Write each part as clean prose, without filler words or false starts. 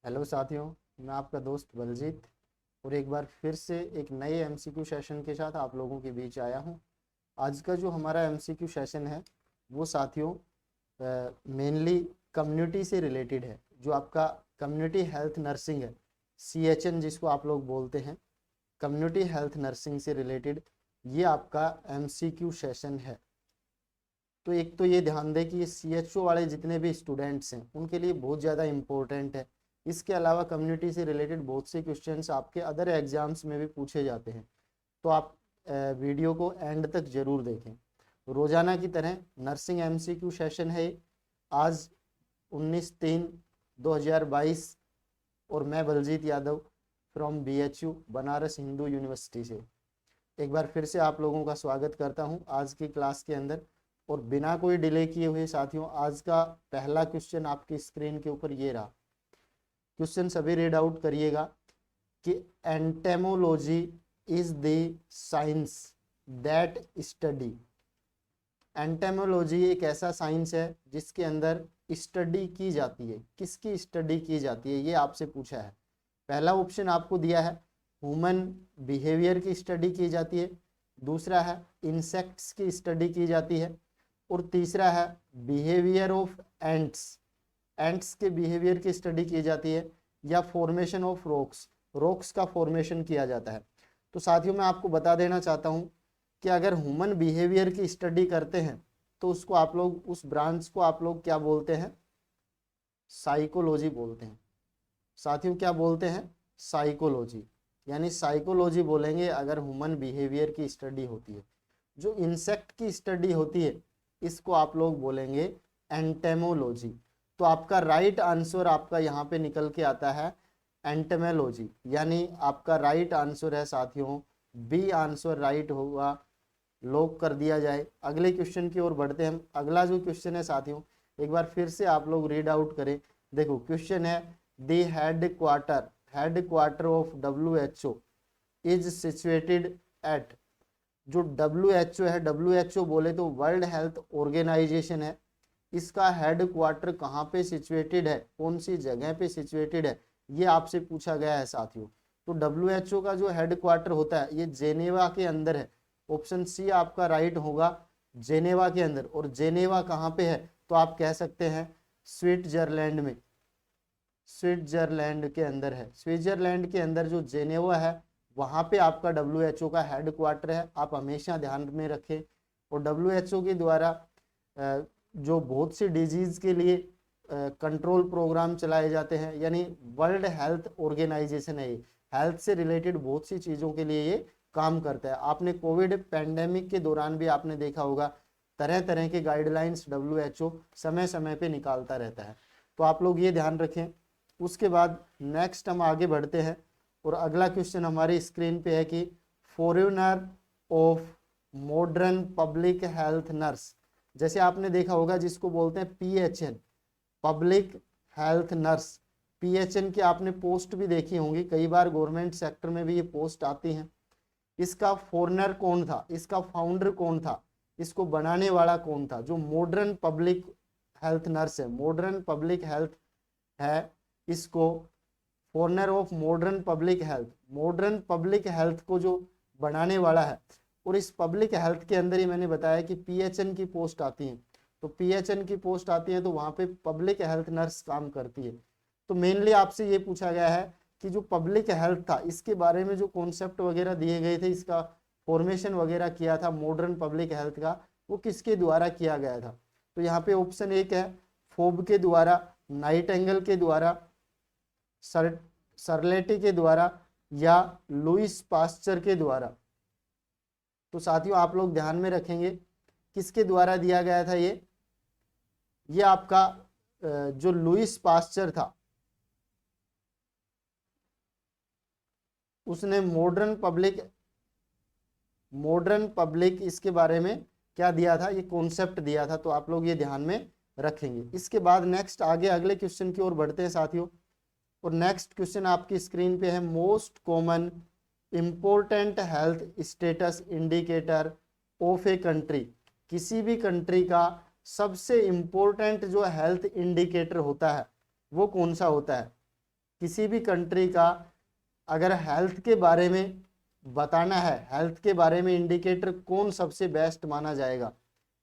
Hello साथियों, मैं आपका दोस्त बलजीत और एक बार फिर से एक नए एमसीक्यू सेशन के साथ आप लोगों के बीच आया हूं। आज का जो हमारा एमसीक्यू सेशन है वो साथियों मेनली कम्युनिटी से रिलेटेड है। जो आपका कम्युनिटी हेल्थ नर्सिंग है, सीएचएन जिसको आप लोग बोलते हैं, कम्युनिटी हेल्थ नर्सिंग से रिलेटेड ये आपका एमसीक्यू सेशन है। तो एक तो ये ध्यान दें कि ये सीएचओ वाले जितने भी स्टूडेंट्स हैं उनके लिए बहुत ज़्यादा इम्पोर्टेंट है। इसके अलावा कम्युनिटी से रिलेटेड बहुत से क्वेश्चंस आपके अदर एग्जाम्स में भी पूछे जाते हैं। तो आप वीडियो को एंड तक जरूर देखें। रोजाना की तरह नर्सिंग एमसीक्यू सेशन है आज 19/3/2022 और मैं Baljeet Yadav from BHU Banaras Hindu University से एक बार फिर से आप लोगों का स्वागत करता हूं आज की क्लास के अंदर। और बिना कोई डिले किए हुए साथियों, आज का पहला क्वेश्चन आपकी स्क्रीन के ऊपर ये रहा। क्वेश्चन सभी रीड आउट करिएगा कि entomology is the science that study. Entomology एक ऐसा साइंस है जिसके अंदर स्टडी की जाती है। किसकी स्टडी की जाती है ये आपसे पूछा है। पहला ऑप्शन आपको दिया है ह्यूमन बिहेवियर की स्टडी की जाती है, दूसरा है इंसेक्ट्स की स्टडी की जाती है, और तीसरा है बिहेवियर ऑफ एंट्स, एंट्स के बिहेवियर की स्टडी की जाती है, या फॉर्मेशन ऑफ रॉक्स, रॉक्स का फॉर्मेशन किया जाता है। तो साथियों मैं आपको बता देना चाहता हूं कि अगर ह्यूमन बिहेवियर की स्टडी करते हैं तो उसको आप लोग, उस ब्रांच को आप लोग क्या बोलते हैं? साइकोलॉजी बोलते हैं। साथियों क्या बोलते हैं? साइकोलॉजी, यानी साइकोलॉजी बोलेंगे अगर ह्यूमन बिहेवियर की स्टडी होती है। जो इंसेक्ट की स्टडी होती है इसको आप लोग बोलेंगे एंटेमोलॉजी। तो आपका राइट आंसर आपका यहाँ पे निकल के आता है एंटेमोलॉजी, यानी आपका राइट आंसर है साथियों बी आंसर राइट होगा। लॉक कर दिया जाए। अगले क्वेश्चन की ओर बढ़ते हैं हम। अगला जो क्वेश्चन है साथियों एक बार फिर से आप लोग रीड आउट करें। देखो क्वेश्चन है the head quarter of WHO is situated at. जो WHO है, WHO बोले तो वर्ल्ड हेल्थ ऑर्गेनाइजेशन है, इसका हेड क्वार्टर कहाँ पे सिचुएटेड है, कौन सी जगह पे सिचुएटेड है, ये आपसे पूछा गया है साथियों। तो WHO का जो हेड क्वार्टर होता है ये जेनेवा के अंदर है। ऑप्शन सी आपका राइट होगा, जेनेवा के अंदर। और जेनेवा कहाँ पे है? तो आप कह सकते हैं स्विट्जरलैंड में, स्विट्जरलैंड के अंदर है। स्विट्जरलैंड के अंदर जो जेनेवा है वहां पे आपका WHO का हेड क्वार्टर है। आप हमेशा ध्यान में रखें। और WHO के द्वारा जो बहुत सी डिजीज के लिए कंट्रोल प्रोग्राम चलाए जाते हैं, यानी वर्ल्ड हेल्थ ऑर्गेनाइजेशन है ये, हेल्थ से रिलेटेड बहुत सी चीजों के लिए ये काम करता है। आपने कोविड पैंडेमिक के दौरान भी आपने देखा होगा तरह तरह के गाइडलाइंस WHO समय समय पे निकालता रहता है। तो आप लोग ये ध्यान रखें। उसके बाद नेक्स्ट हम आगे बढ़ते हैं और अगला क्वेश्चन हमारी स्क्रीन पे है कि foreigner of modern public health nurse. जैसे आपने देखा होगा जिसको बोलते हैं PHN, public health nurse. PHN की आपने पोस्ट भी देखी होंगी, कई बार गवर्नमेंट सेक्टर में भी ये पोस्ट आती हैं। इसका फॉरेनर कौन था, इसका फाउंडर कौन था, इसको बनाने वाला कौन था? जो मॉडर्न पब्लिक हेल्थ नर्स है, मॉडर्न पब्लिक हेल्थ है, इसको foreigner of modern public health, modern public health को जो बनाने वाला है। और इस पब्लिक हेल्थ के अंदर ही मैंने बताया कि PHN की पोस्ट आती है। तो PHN की पोस्ट आती है तो वहां पे पब्लिक हेल्थ नर्स काम करती है। तो मेनली आपसे ये पूछा गया है कि जो पब्लिक हेल्थ था इसके बारे में जो कॉन्सेप्ट वगैरह दिए गए थे, इसका फॉर्मेशन वगैरह किया था मॉडर्न पब्लिक हेल्थ का, वो किसके द्वारा किया गया था? तो यहाँ पे ऑप्शन एक है फोब के द्वारा, नाइटिंगेल के द्वारा, सरलेटी के द्वारा, या लुइस पास्चर के द्वारा। तो साथियों आप लोग ध्यान में रखेंगे किसके द्वारा दिया गया था ये आपका जो लुइस पास्चर था उसने मॉडर्न पब्लिक इसके बारे में क्या दिया था, ये कॉन्सेप्ट दिया था। तो आप लोग ये ध्यान में रखेंगे। इसके बाद नेक्स्ट आगे अगले क्वेश्चन की ओर बढ़ते हैं साथियों। और नेक्स्ट क्वेश्चन आपकी स्क्रीन पे है most common important health status indicator of a country. किसी भी कंट्री का सबसे इंपॉर्टेंट जो हेल्थ इंडिकेटर होता है वो कौन सा होता है? किसी भी कंट्री का अगर हेल्थ के बारे में बताना है, हेल्थ के बारे में इंडिकेटर कौन सबसे बेस्ट माना जाएगा,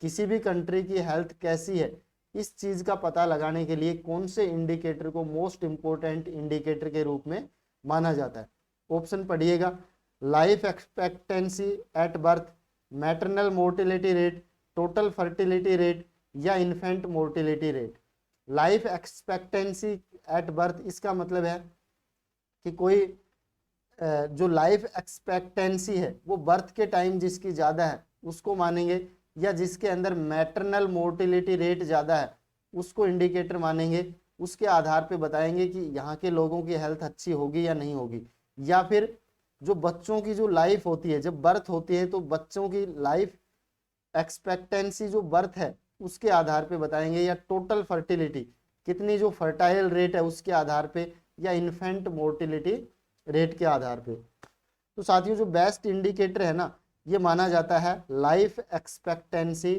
किसी भी कंट्री की हेल्थ कैसी है, इस चीज का पता लगाने के लिए कौन से इंडिकेटर को मोस्ट इंपोर्टेंट इंडिकेटर के रूप में माना जाता है। ऑप्शन पढ़िएगा, life expectancy at birth, maternal mortality rate, total fertility rate या infant mortality rate. Life expectancy at birth, इसका मतलब है कि कोई जो लाइफ एक्सपेक्टेंसी है वो बर्थ के टाइम जिसकी ज़्यादा है उसको मानेंगे, या जिसके अंदर मैटरनल मोर्टिलिटी रेट ज़्यादा है उसको इंडिकेटर मानेंगे। उसके आधार पे बताएंगे कि यहाँ के लोगों की हेल्थ अच्छी होगी या नहीं होगी। या फिर जो बच्चों की जो लाइफ होती है, जब बर्थ होती है तो बच्चों की लाइफ एक्सपेक्टेंसी जो बर्थ है उसके आधार पे बताएंगे, या टोटल फर्टिलिटी कितनी जो फर्टाइल रेट है उसके आधार पे, या इन्फेंट मोर्टिलिटी रेट के आधार पे। तो साथियों जो बेस्ट इंडिकेटर है ना, ये माना जाता है लाइफ एक्सपेक्टेंसी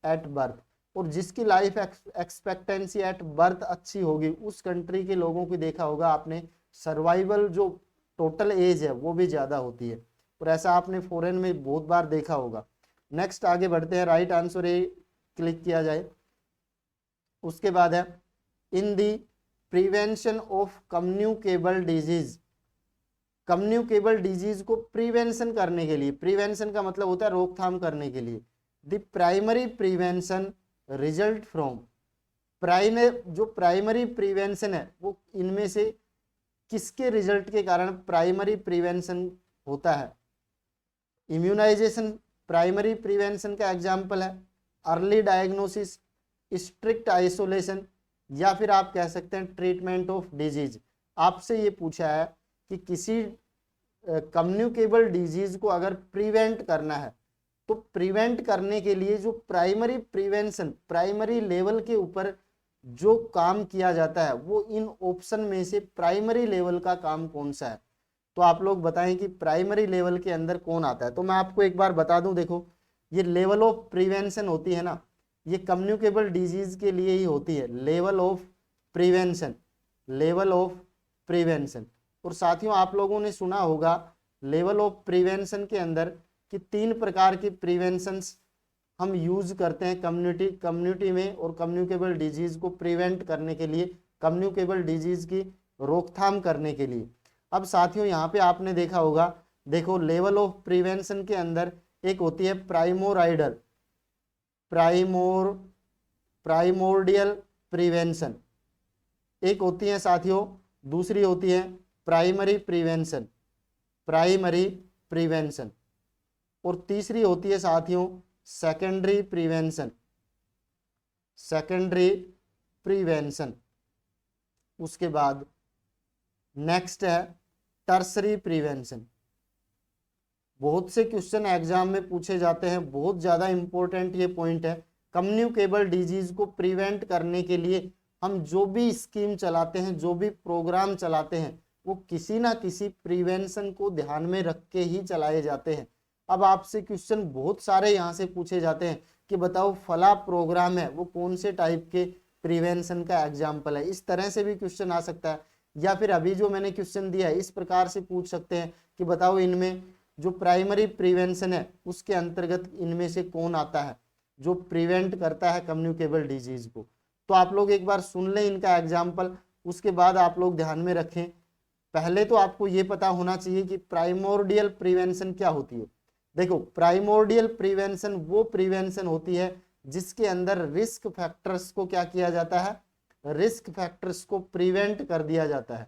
एट बर्थ। और जिसकी लाइफ एक्सपेक्टेंसी एट बर्थ अच्छी होगी उस कंट्री के लोगों की देखा होगा आपने, सर्वाइवल जो टोटल एज है वो भी ज़्यादा होती है, और ऐसा आपने फॉरेन में बहुत बार देखा होगा। नेक्स्ट आगे बढ़ते हैं, राइट आंसर ए क्लिक किया जाए। उसके बाद है in the prevention of communicable disease. Communicable disease को प्रिवेंशन करने के लिए, प्रिवेंशन का मतलब होता है रोकथाम करने के लिए, the primary prevention result from, जो प्राइमरी प्रिवेंशन है वो इनमें से किसके रिजल्ट के कारण प्राइमरी प्रिवेंशन होता है। इम्यूनाइजेशन प्राइमरी प्रिवेंशन का एग्जाम्पल है, अर्ली डायग्नोसिस, स्ट्रिक्ट आइसोलेशन, या फिर आप कह सकते हैं ट्रीटमेंट ऑफ डिजीज। आपसे ये पूछा है कि किसी कम्युनिकेबल डिजीज को अगर प्रिवेंट करना है तो प्रिवेंट करने के लिए जो प्राइमरी प्रिवेंशन, प्राइमरी लेवल के ऊपर जो काम किया जाता है वो इन ऑप्शन में से प्राइमरी लेवल का काम कौन सा है। तो आप लोग बताएं कि प्राइमरी लेवल के अंदर कौन आता है। तो मैं आपको एक बार बता दूं, देखो ये लेवल ऑफ प्रिवेंशन होती है ना, ये कम्युनिकेबल डिजीज के लिए ही होती है, level of prevention, level of prevention. और साथियों आप लोगों ने सुना होगा लेवल ऑफ प्रिवेंशन के अंदर कि 3 प्रकार की प्रिवेंशंस हम यूज करते हैं कम्युनिटी में, और कम्युनिकेबल डिजीज को प्रिवेंट करने के लिए, कम्युनिकेबल डिजीज की रोकथाम करने के लिए। अब साथियों यहाँ पे आपने देखा होगा, देखो लेवल ऑफ प्रिवेंशन के अंदर एक होती है प्राइमोराइडल, प्राइमोर्डियल प्रिवेंशन, एक होती है साथियों, दूसरी होती है प्राइमरी प्रिवेंशन, प्राइमरी प्रिवेंशन, और तीसरी होती है साथियों सेकेंडरी प्रिवेंशन, सेकेंडरी प्रिवेंशन। उसके बाद नेक्स्ट है टर्सरी प्रिवेंशन। बहुत से क्वेश्चन एग्जाम में पूछे जाते हैं, बहुत ज़्यादा इंपॉर्टेंट ये पॉइंट है। कम्युनिकेबल डिजीज को प्रिवेंट करने के लिए हम जो भी स्कीम चलाते हैं, जो भी प्रोग्राम चलाते हैं, वो किसी ना किसी प्रिवेंशन को ध्यान में रख के ही चलाए जाते हैं। अब आपसे क्वेश्चन बहुत सारे यहाँ से पूछे जाते हैं कि बताओ फला प्रोग्राम है वो कौन से टाइप के प्रिवेंशन का एग्जाम्पल है, इस तरह से भी क्वेश्चन आ सकता है। या फिर अभी जो मैंने क्वेश्चन दिया है इस प्रकार से पूछ सकते हैं कि बताओ इनमें जो प्राइमरी प्रिवेंशन है उसके अंतर्गत इनमें से कौन आता है जो प्रिवेंट करता है कम्युनिकेबल डिजीज को। तो आप लोग एक बार सुन लें इनका एग्जाम्पल, उसके बाद आप लोग ध्यान में रखें। पहले तो आपको ये पता होना चाहिए कि प्राइमोर्डियल प्रिवेंशन क्या होती है। देखो प्राइमोर्डियल प्रिवेंशन वो प्रिवेंशन होती है जिसके अंदर रिस्क फैक्टर्स को क्या किया जाता है, रिस्क फैक्टर्स को प्रिवेंट कर दिया जाता है।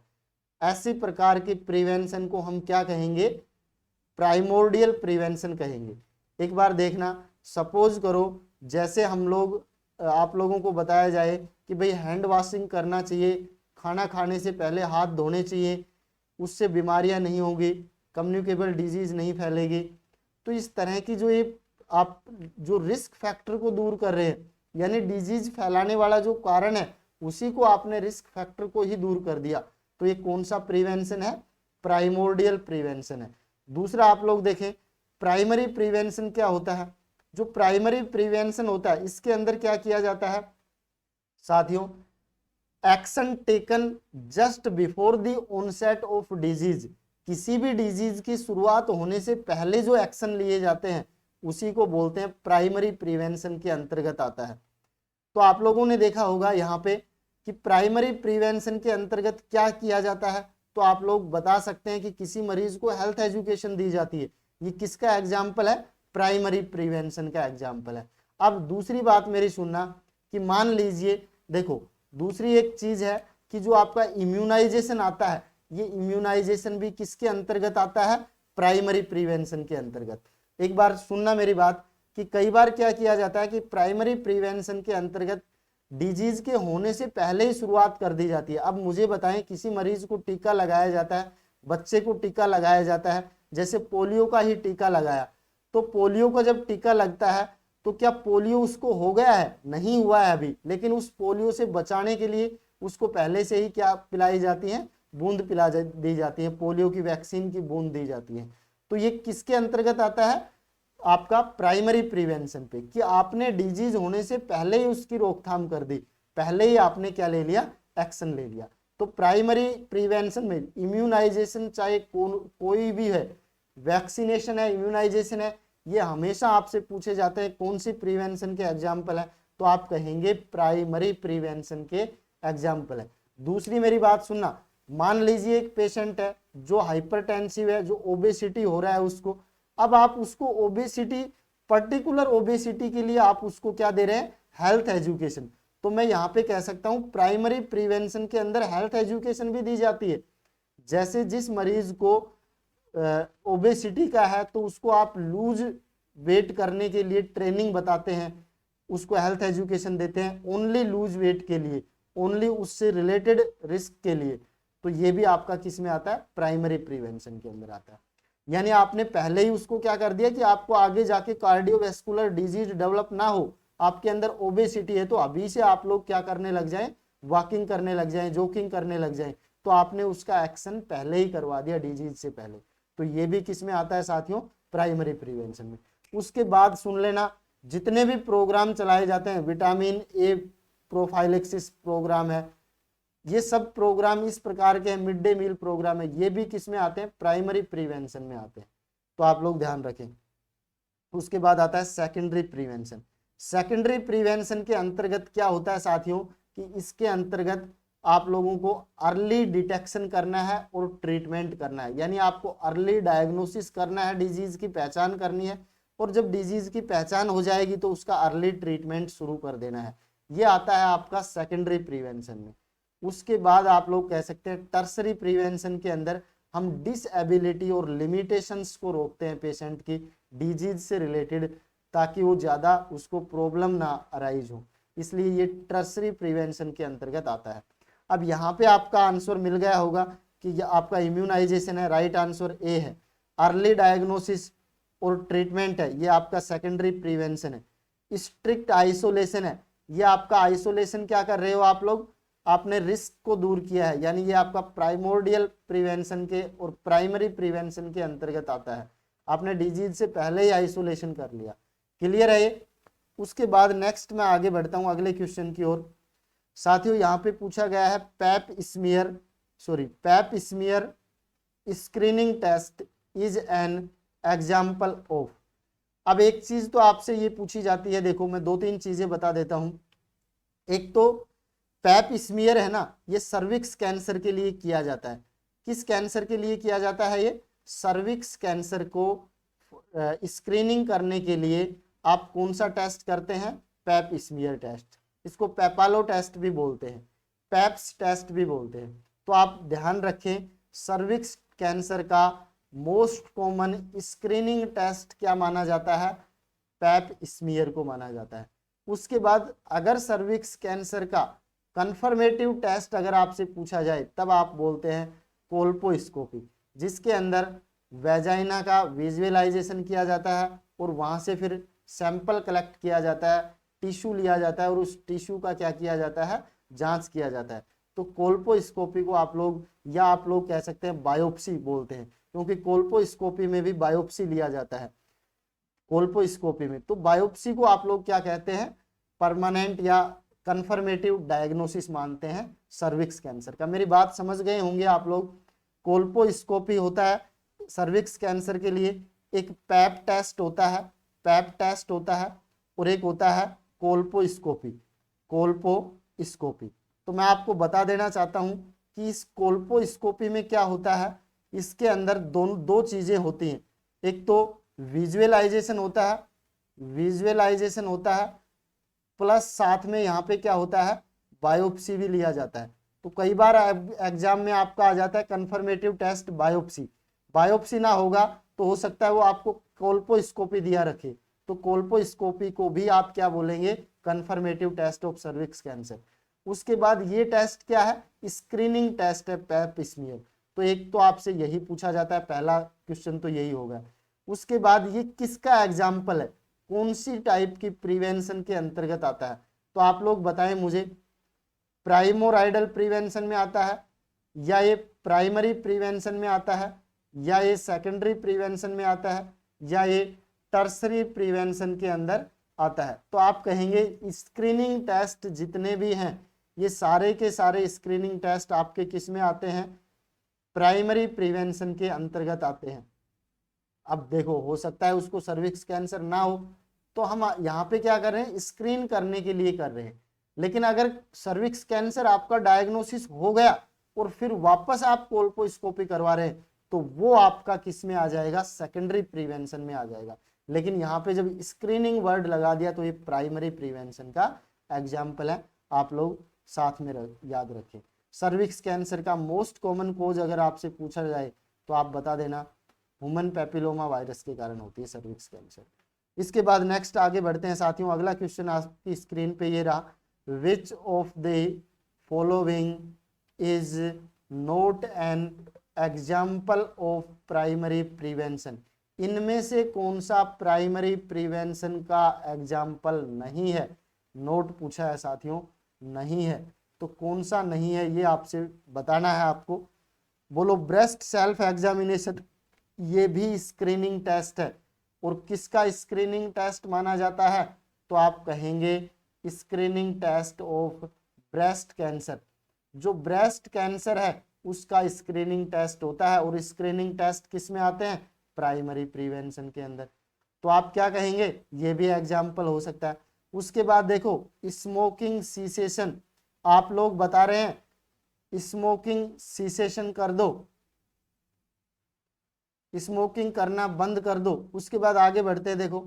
ऐसी प्रकार की प्रिवेंशन को हम क्या कहेंगे, प्राइमोर्डियल प्रिवेंशन कहेंगे। एक बार देखना, सपोज करो जैसे हम लोग आप लोगों को बताया जाए कि भाई हैंड वॉशिंग करना चाहिए, खाना खाने से पहले हाथ धोने चाहिए, उससे बीमारियां नहीं होंगी, कम्युनिकेबल डिजीज नहीं फैलेगी। तो इस तरह की जो ये आप जो रिस्क फैक्टर को दूर कर रहे हैं, यानी डिजीज फैलाने वाला जो कारण है उसी को आपने रिस्क फैक्टर को ही दूर कर दिया, तो ये कौन सा प्रिवेंशन है, प्राइमोर्डियल प्रिवेंशन है। दूसरा आप लोग देखें प्राइमरी प्रिवेंशन क्या होता है। जो प्राइमरी प्रिवेंशन होता है इसके अंदर क्या किया जाता है साथियों, action taken just before the onset of disease, किसी भी डिजीज की शुरुआत होने से पहले जो एक्शन लिए जाते हैं उसी को बोलते हैं प्राइमरी प्रिवेंशन के अंतर्गत आता है। तो आप लोगों ने देखा होगा यहाँ पे कि प्राइमरी प्रिवेंशन के अंतर्गत क्या किया जाता है, तो आप लोग बता सकते हैं कि किसी मरीज को हेल्थ एजुकेशन दी जाती है, ये किसका एग्जाम्पल है, प्राइमरी प्रिवेंशन का एग्जाम्पल है। अब दूसरी बात मेरी सुनना कि मान लीजिए देखो दूसरी एक चीज है कि जो आपका इम्यूनाइजेशन आता है, ये इम्यूनाइजेशन भी किसके अंतर्गत आता है, प्राइमरी प्रिवेंशन के अंतर्गत। एक बार सुनना मेरी बात कि कई बार क्या किया जाता है कि प्राइमरी प्रिवेंशन के अंतर्गत डिजीज के होने से पहले ही शुरुआत कर दी जाती है। अब मुझे बताएं किसी मरीज को टीका लगाया जाता है, बच्चे को टीका लगाया जाता है, जैसे पोलियो का ही टीका लगाया, तो पोलियो का जब टीका लगता है तो क्या पोलियो उसको हो गया है, नहीं हुआ है अभी, लेकिन उस पोलियो से बचाने के लिए उसको पहले से ही क्या पिलाई जाती है, बूंद पिला दी जाती है, पोलियो की वैक्सीन की बूंद दी जाती है। तो ये किसके अंतर्गत आता है, आपका प्राइमरी प्रिवेंशन पे, कि आपने डिजीज होने से पहले ही उसकी रोकथाम कर दी, पहले ही आपने क्या ले लिया, एक्शन ले लिया। तो प्राइमरी प्रिवेंशन में इम्यूनाइजेशन चाहे कोई भी है, वैक्सीनेशन है, इम्यूनाइजेशन है, ये हमेशा आपसे पूछे जाते हैं कौन सी प्रिवेंशन के एग्जाम्पल है, तो आप कहेंगे प्राइमरी प्रिवेंशन के एग्जाम्पल है। दूसरी मेरी बात सुनना, मान लीजिए एक पेशेंट है जो हाइपरटेंसिव है, जो ओबेसिटी हो रहा है उसको, अब आप उसको ओबेसिटी, पर्टिकुलर ओबेसिटी के लिए आप उसको क्या दे रहे हैं, हेल्थ एजुकेशन। तो मैं यहाँ पे कह सकता हूँ प्राइमरी प्रिवेंशन के अंदर हेल्थ एजुकेशन भी दी जाती है। जैसे जिस मरीज को ओबेसिटी का है तो उसको आप लूज वेट करने के लिए ट्रेनिंग बताते हैं, उसको हेल्थ एजुकेशन देते हैं ओनली लूज वेट के लिए, ओनली उससे रिलेटेड रिस्क के लिए। तो ये भी आपका किस में आता है, प्राइमरी प्रिवेंशन के अंदर आता है। यानी आपने पहले ही उसको क्या कर दिया कि आपको आगे जाके कार्डियोवैस्कुलर डिजीज डेवलप ना हो, आपके अंदर ओबेसिटी है तो अभी से आप लोग क्या करने लग जाएं, वॉकिंग करने लग जाएं, जॉगिंग करने लग जाएं, तो आपने उसका एक्शन पहले ही करवा दिया डिजीज से पहले। तो ये भी किस में आता है साथियों, प्राइमरी प्रिवेंशन में। उसके बाद सुन लेना, जितने भी प्रोग्राम चलाए जाते हैं, विटामिन ए प्रोफाइलेक्सिस प्रोग्राम है, ये सब प्रोग्राम इस प्रकार के मिड डे मील प्रोग्राम है, ये भी किस में आते हैं, प्राइमरी प्रिवेंशन में आते हैं। तो आप लोग ध्यान रखें। उसके बाद आता है सेकेंडरी प्रिवेंशन। सेकेंडरी प्रिवेंशन के अंतर्गत क्या होता है साथियों कि इसके अंतर्गत आप लोगों को अर्ली डिटेक्शन करना है और ट्रीटमेंट करना है, यानी आपको अर्ली डायग्नोसिस करना है, डिजीज की पहचान करनी है, और जब डिजीज की पहचान हो जाएगी तो उसका अर्ली ट्रीटमेंट शुरू कर देना है। ये आता है आपका सेकेंडरी प्रिवेंशन में। उसके बाद आप लोग कह सकते हैं टर्सरी प्रिवेंशन के अंदर हम डिसएबिलिटी और लिमिटेशंस को रोकते हैं पेशेंट की डिजीज से रिलेटेड, ताकि वो ज़्यादा उसको प्रॉब्लम ना अराइज हो, इसलिए ये टर्सरी प्रिवेंशन के अंतर्गत आता है। अब यहाँ पे आपका आंसर मिल गया होगा कि ये आपका इम्यूनाइजेशन है, राइट आंसर ए है। अर्ली डायग्नोसिस और ट्रीटमेंट है, ये आपका सेकेंडरी प्रिवेंशन है। स्ट्रिक्ट आइसोलेशन है, ये आपका आइसोलेशन क्या कर रहे हो आप लोग, आपने रिस्क को दूर किया है, यानी ये आपका प्राइमोर्डियल प्रिवेंशन के और प्राइमरी प्रिवेंशन के अंतर्गत आता है, आपने डिजीज से पहले ही आइसोलेशन कर लिया। क्लियर है ये। उसके बाद नेक्स्ट मैं आगे बढ़ता हूं अगले क्वेश्चन की ओर। साथियों यहाँ पे पूछा गया है Pap smear screening test is an example of. अब एक चीज तो आपसे ये पूछी जाती है, देखो मैं 2-3 चीजें बता देता हूं। एक तो पैप स्मीयर है ना, ये सर्विक्स कैंसर के लिए किया जाता है। किस कैंसर के लिए किया जाता है, ये सर्विक्स कैंसर को स्क्रीनिंग करने के लिए आप कौन सा टेस्ट करते हैं, पैप स्मीयर टेस्ट। इसको पेपालो टेस्ट भी बोलते हैं, पैप्स टेस्ट भी बोलते हैं। तो आप ध्यान रखें, सर्विक्स कैंसर का मोस्ट कॉमन स्क्रीनिंग टेस्ट क्या माना जाता है, पैप स्मीयर को माना जाता है। उसके बाद अगर सर्विक्स कैंसर का कंफर्मेटिव टेस्ट अगर आपसे पूछा जाए तब आप बोलते हैं कोल्पोस्कोपी, जिसके अंदर वेजाइना का विजुअलाइजेशन किया जाता है और वहां से फिर सैंपल कलेक्ट किया जाता है, टिश्यू लिया जाता है और उस टिश्यू का क्या किया जाता है, जांच किया जाता है। तो कोल्पोस्कोपी को आप लोग या आप लोग कह सकते हैं बायोप्सी बोलते हैं, क्योंकि कोल्पोस्कोपी में भी बायोप्सी लिया जाता है कोल्पोस्कोपी में। तो बायोप्सी को आप लोग क्या कहते हैं, परमानेंट या कंफर्मेटिव डायग्नोसिस मानते हैं सर्विक्स कैंसर का। मेरी बात समझ गए होंगे आप लोग। कोल्पोस्कोपी होता है सर्विक्स कैंसर के लिए, एक पैप टेस्ट होता है, पैप टेस्ट होता है, और एक होता है कोल्पोस्कोपी, कोल्पोस्कोपी। तो मैं आपको बता देना चाहता हूं कि इस कोल्पोस्कोपी में क्या होता है, इसके अंदर दो चीजें होती हैं। एक तो विजुअलाइजेशन होता है, विजुअलाइजेशन होता है, प्लस साथ में यहाँ पे क्या होता है, बायोप्सी भी लिया जाता है। तो कई बार एग्जाम में आपका आ जाता है कंफर्मेटिव टेस्ट बायोप्सी, बायोप्सी ना होगा तो हो सकता है वो आपको कोल्पोस्कोपी दिया रखे, तो कोल्पोस्कोपी को भी आप क्या बोलेंगे, confirmative test of cervix cancer. उसके बाद ये टेस्ट क्या है, स्क्रीनिंग टेस्ट है, पैप स्मीयर। तो एक तो आपसे यही पूछा जाता है, पहला क्वेश्चन तो यही होगा। उसके बाद ये किसका एग्जाम्पल है, कौन सी टाइप की प्रिवेंशन के अंतर्गत आता है, तो आप लोग बताएं मुझे, प्राइमोराइडल प्रिवेंशन में आता है, या ये प्राइमरी प्रिवेंशन में आता है, या ये सेकेंडरी प्रिवेंशन में आता है, या ये टर्सरी प्रिवेंशन के अंदर आता है। तो आप कहेंगे स्क्रीनिंग टेस्ट जितने भी हैं ये सारे के सारे स्क्रीनिंग टेस्ट आपके किस में आते हैं, प्राइमरी प्रिवेंशन के अंतर्गत आते हैं। अब देखो हो सकता है उसको सर्विक्स कैंसर ना हो, तो हम यहाँ पे क्या कर रहे हैं, स्क्रीन करने के लिए कर रहे हैं। लेकिन अगर सर्विक्स कैंसर आपका डायग्नोसिस हो गया और फिर वापस आप कोल्पोस्कोपी करवा रहे हैं, तो वो आपका किस में आ जाएगा, सेकेंडरी प्रिवेंशन में आ जाएगा। लेकिन यहाँ पे जब स्क्रीनिंग वर्ड लगा दिया तो ये प्राइमरी प्रिवेंशन का एग्जाम्पल है, आप लोग साथ में याद रखें। सर्विक्स कैंसर का मोस्ट कॉमन कोज अगर आपसे पूछा जाए तो आप बता देना, ह्यूमन पैपिलोमा वायरस के कारण होती है सर्विक्स कैंसर। इसके बाद नेक्स्ट आगे बढ़ते हैं साथियों। अगला क्वेश्चन आपकी स्क्रीन पे ये रहा, which of the following is not an example of primary prevention. इनमें से कौन सा प्राइमरी प्रिवेंशन का एग्जाम्पल नहीं है, नोट पूछा है साथियों, नहीं है, तो कौन सा नहीं है ये आपसे बताना है आपको। बोलो, ब्रेस्ट सेल्फ एग्जामिनेशन ये भी स्क्रीनिंग टेस्ट है, और किसका स्क्रीनिंग टेस्ट माना जाता है, तो आप कहेंगे screening test of breast cancer. जो ब्रेस्ट कैंसर है उसका स्क्रीनिंग टेस्ट होता है, और स्क्रीनिंग टेस्ट किस में आते हैं, प्राइमरी प्रिवेंशन के अंदर। तो आप क्या कहेंगे, ये भी एग्जाम्पल हो सकता है। उसके बाद देखो स्मोकिंग सीसेशन, आप लोग बता रहे हैं स्मोकिंग सीसेशन कर दो, स्मोकिंग करना बंद कर दो। उसके बाद आगे बढ़ते हैं, देखो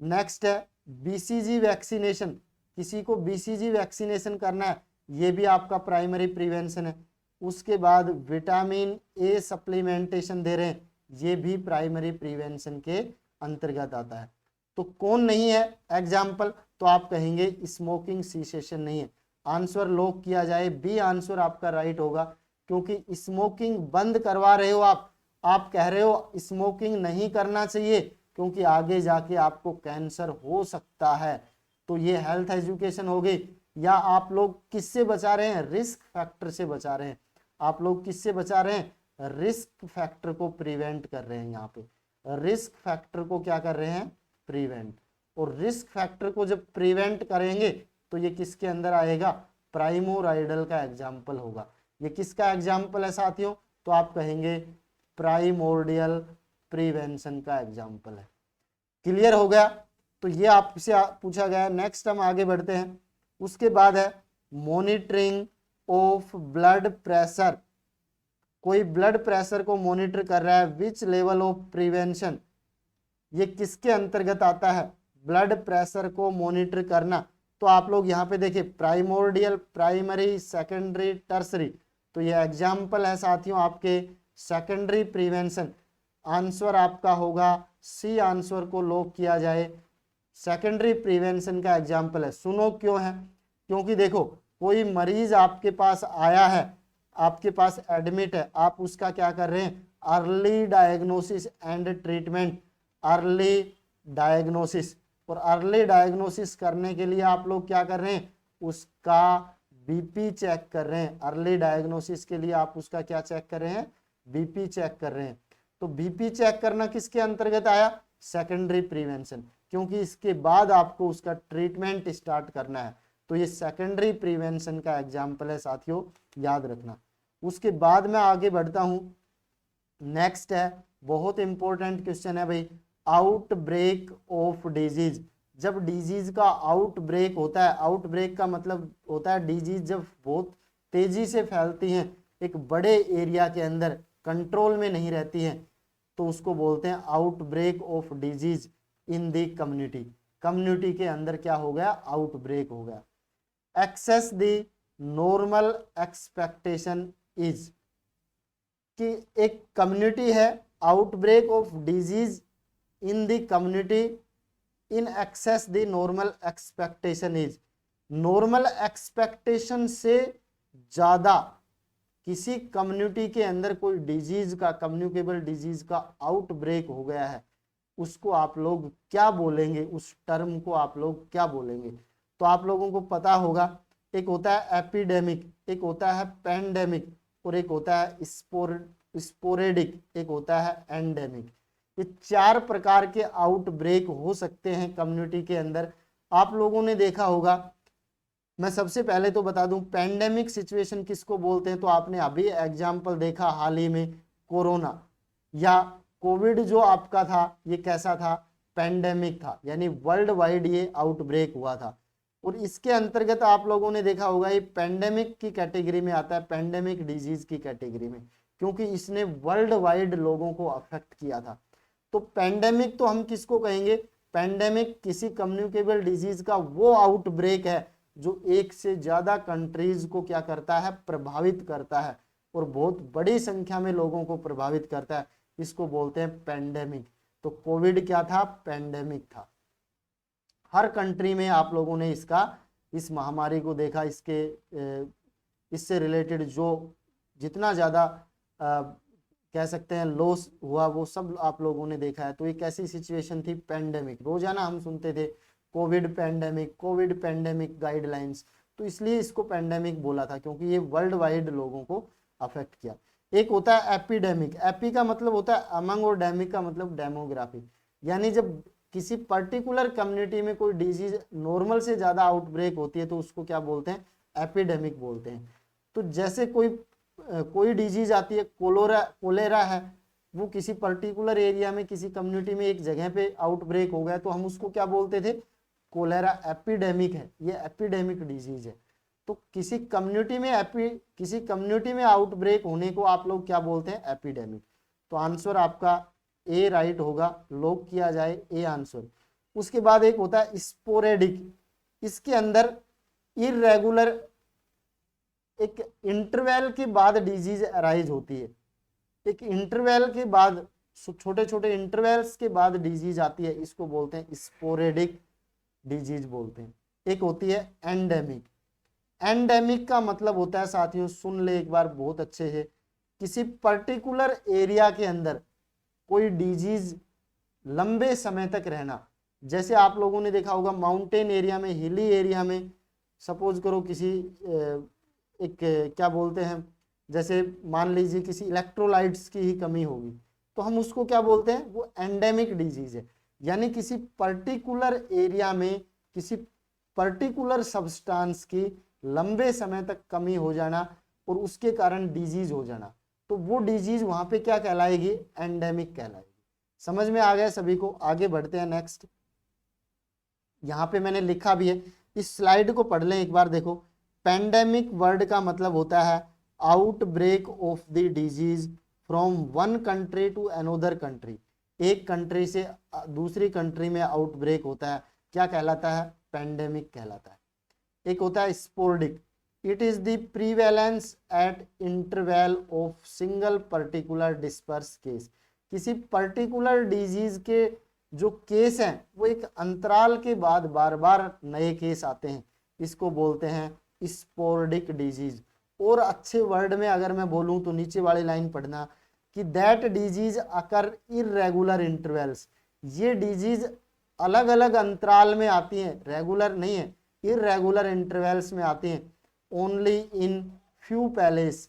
नेक्स्ट है बीसीजी वैक्सीनेशन, किसी को बीसीजी वैक्सीनेशन करना है, ये भी आपका प्राइमरी प्रिवेंशन है। उसके बाद विटामिन ए सप्लीमेंटेशन दे रहे हैं, ये भी प्राइमरी प्रिवेंशन के अंतर्गत आता है। तो कौन नहीं है एग्जाम्पल, तो आप कहेंगे स्मोकिंग सीसेशन नहीं है। आंसर लॉक किया जाए, बी आंसर आपका राइट होगा, क्योंकि स्मोकिंग बंद करवा रहे हो आप कह रहे हो स्मोकिंग नहीं करना चाहिए क्योंकि आगे जाके आपको कैंसर हो सकता है। तो ये हेल्थ एजुकेशन हो गई। या आप लोग किससे बचा रहे हैं, रिस्क फैक्टर से बचा रहे हैं। आप लोग किससे बचा रहे हैं, रिस्क फैक्टर को प्रिवेंट कर रहे हैं। यहाँ पे रिस्क फैक्टर को क्या कर रहे हैं, प्रिवेंट। और रिस्क फैक्टर को जब प्रिवेंट करेंगे तो ये किसके अंदर आएगा, प्राइमोराइडल का एग्जाम्पल होगा। ये किसका एग्जाम्पल है साथियों, तो आप कहेंगे प्राइमोर्डियल प्रिवेंशन का एग्जाम्पल है। क्लियर हो गया, तो ये आपसे पूछा गया। नेक्स्ट हम आगे बढ़ते हैं। उसके बाद है मॉनिटरिंग ऑफ ब्लड प्रेशर, कोई ब्लड प्रेशर को मॉनिटर कर रहा है, विच लेवल ऑफ प्रिवेंशन, ये किसके अंतर्गत आता है, ब्लड प्रेशर को मॉनिटर करना। तो आप लोग यहाँ पे देखिए प्राइमोर्डियल, प्राइमरी, सेकेंडरी, टर्सरी, तो ये एग्जाम्पल है साथियों आपके सेकेंडरी प्रिवेंशन। आंसर आपका होगा सी, आंसर को लॉक किया जाए, सेकेंडरी प्रिवेंशन का एग्जाम्पल है। सुनो क्यों है, क्योंकि देखो कोई मरीज आपके पास आया है, आपके पास एडमिट है, आप उसका क्या कर रहे हैं, early diagnosis and treatment, early diagnosis. और अर्ली डायग्नोसिस करने के लिए आप लोग क्या कर रहे हैं, उसका बीपी चेक कर रहे हैं। अर्ली डायग्नोसिस के लिए आप उसका क्या चेक कर रहे हैं, बीपी चेक कर रहे हैं। तो बीपी चेक करना किसके अंतर्गत आया, सेकेंडरी प्रिवेंशन, क्योंकि इसके बाद आपको उसका ट्रीटमेंट स्टार्ट करना है। तो ये सेकेंडरी प्रिवेंशन का एग्जाम्पल है साथियों, याद रखना। उसके बाद मैं आगे बढ़ता हूं, नेक्स्ट है बहुत इंपॉर्टेंट क्वेश्चन है भाई, आउटब्रेक ऑफ डिजीज। जब डिजीज का आउटब्रेक होता है, आउटब्रेक का मतलब होता है डिजीज जब बहुत तेजी से फैलती हैं, एक बड़े एरिया के अंदर कंट्रोल में नहीं रहती हैं, तो उसको बोलते हैं outbreak of disease in the community. Community के अंदर क्या हो गया, आउटब्रेक हो गया। Excess the normal expectation is, कि एक कम्युनिटी है, outbreak of disease in the community in excess the normal expectation is, normal expectation से ज्यादा किसी कम्युनिटी के अंदर कोई डिजीज का, कम्युनिकेबल डिजीज का आउटब्रेक हो गया है, उसको आप लोग क्या बोलेंगे, उस टर्म को आप लोग क्या बोलेंगे? तो आप लोगों को पता होगा, एक होता है एपिडेमिक, एक होता है पेंडेमिक, और एक होता है स्पोरेडिक, एक होता है एंडेमिक। ये 4 प्रकार के आउटब्रेक हो सकते हैं कम्युनिटी के अंदर। आप लोगों ने देखा होगा, मैं सबसे पहले तो बता दूं पेंडेमिक सिचुएशन किसको बोलते हैं, तो आपने अभी एग्जाम्पल देखा हाल ही में कोरोना या कोविड जो आपका था, ये कैसा था, पेंडेमिक था, यानी वर्ल्ड वाइड ये आउटब्रेक हुआ था। और इसके अंतर्गत आप लोगों ने देखा होगा ये पेंडेमिक की कैटेगरी में आता है, पेंडेमिक डिजीज की कैटेगरी में, क्योंकि इसने वर्ल्ड वाइड लोगों को अफेक्ट किया था। तो पेंडेमिक तो हम किसको कहेंगे, पेंडेमिक किसी कम्युनिकेबल डिजीज का वो आउटब्रेक है जो एक से ज्यादा कंट्रीज को क्या करता है, प्रभावित करता है, और बहुत बड़ी संख्या में लोगों को प्रभावित करता है, इसको बोलते हैं पेंडेमिक। तो कोविड क्या था, पेंडेमिक था। हर कंट्री में आप लोगों ने इस महामारी को देखा, इससे रिलेटेड जो जितना ज्यादा कह सकते हैं लॉस हुआ, वो सब आप लोगों ने देखा है। तो एक ऐसी सिचुएशन थी पेंडेमिक, रोजाना हम सुनते थे कोविड पेंडेमिक गाइडलाइंस, तो इसलिए इसको पेंडेमिक बोला था, क्योंकि ये वर्ल्ड वाइड लोगों को अफेक्ट किया। एक होता है एपिडेमिक, एपी का मतलब होता है अमंग, और डेमिक का मतलब डेमोग्राफी, यानी जब किसी पर्टिकुलर कम्युनिटी में कोई डिजीज नॉर्मल से ज्यादा आउटब्रेक होती है, तो उसको क्या बोलते हैं, एपिडेमिक बोलते हैं। तो जैसे कोई डिजीज आती है, कोलेरा है, वो किसी पर्टिकुलर एरिया में, किसी कम्युनिटी में एक जगह पे आउटब्रेक हो गया, तो हम उसको क्या बोलते थे, कोलेरा एपिडेमिक है, ये एपिडेमिक डिजीज है। तो किसी कम्युनिटी में आउटब्रेक होने को आप लोग क्या बोलते हैं, एपिडेमिक। तो आंसर आपका ए राइट होगा, लॉक किया जाए ए आंसर। उसके बाद एक होता है स्पोरेडिक, इसके अंदर इरेगुलर, एक इंटरवल के बाद डिजीज अराइज होती है, एक इंटरवल के बाद, छोटे छोटे इंटरवल्स के बाद डिजीज आती है, इसको बोलते हैं स्पोरेडिक डिजीज बोलते हैं। एक होती है एंडेमिक, एंडेमिक का मतलब होता है साथियों, सुन ले एक बार बहुत अच्छे से, किसी पर्टिकुलर एरिया के अंदर कोई डिजीज लंबे समय तक रहना। जैसे आप लोगों ने देखा होगा माउंटेन एरिया में, हिली एरिया में, सपोज करो किसी एक क्या बोलते हैं, जैसे मान लीजिए किसी इलेक्ट्रोलाइट्स की ही कमी होगी, तो हम उसको क्या बोलते हैं, वो एंडेमिक डिजीज है, यानी किसी पर्टिकुलर एरिया में किसी पर्टिकुलर सब्सटेंस की लंबे समय तक कमी हो जाना और उसके कारण डिजीज हो जाना, तो वो डिजीज वहां पे क्या कहलाएगी, एंडेमिक कहलाएगी। समझ में आ गया सभी को? आगे बढ़ते हैं नेक्स्ट। यहाँ पे मैंने लिखा भी है, इस स्लाइड को पढ़ लें एक बार, देखो पेंडेमिक वर्ड का मतलब होता है outbreak of the disease from one country to another country, एक कंट्री से दूसरी कंट्री में आउटब्रेक होता है, क्या कहलाता है, पेंडेमिक कहलाता है। एक होता है sporadic, it is the prevalence at interval of single particular disperse case, किसी पर्टिकुलर डिजीज के जो केस हैं वो एक अंतराल के बाद बार बार नए केस आते हैं, इसको बोलते हैं स्पोरेडिक डिजीज। और अच्छे वर्ड में अगर मैं बोलूं तो नीचे वाली लाइन पढ़ना कि that disease occur irregular intervals, ये डिजीज अलग अलग अंतराल में आती हैं, रेगुलर नहीं है, इरेगुलर इंटरवल्स में आती हैं, ओनली इन फ्यू पैलेस,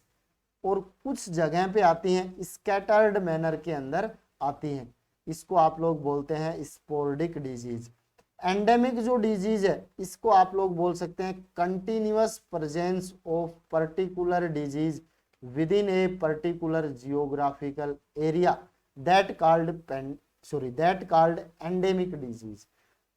और कुछ जगह पे आती हैं, स्कैटर्ड मैनर के अंदर आती हैं, इसको आप लोग बोलते हैं स्पोरेडिक डिजीज। एंडेमिक जो डिजीज है इसको आप लोग बोल सकते हैं continuous presence of particular disease with in a particular geographical area that called endemic disease.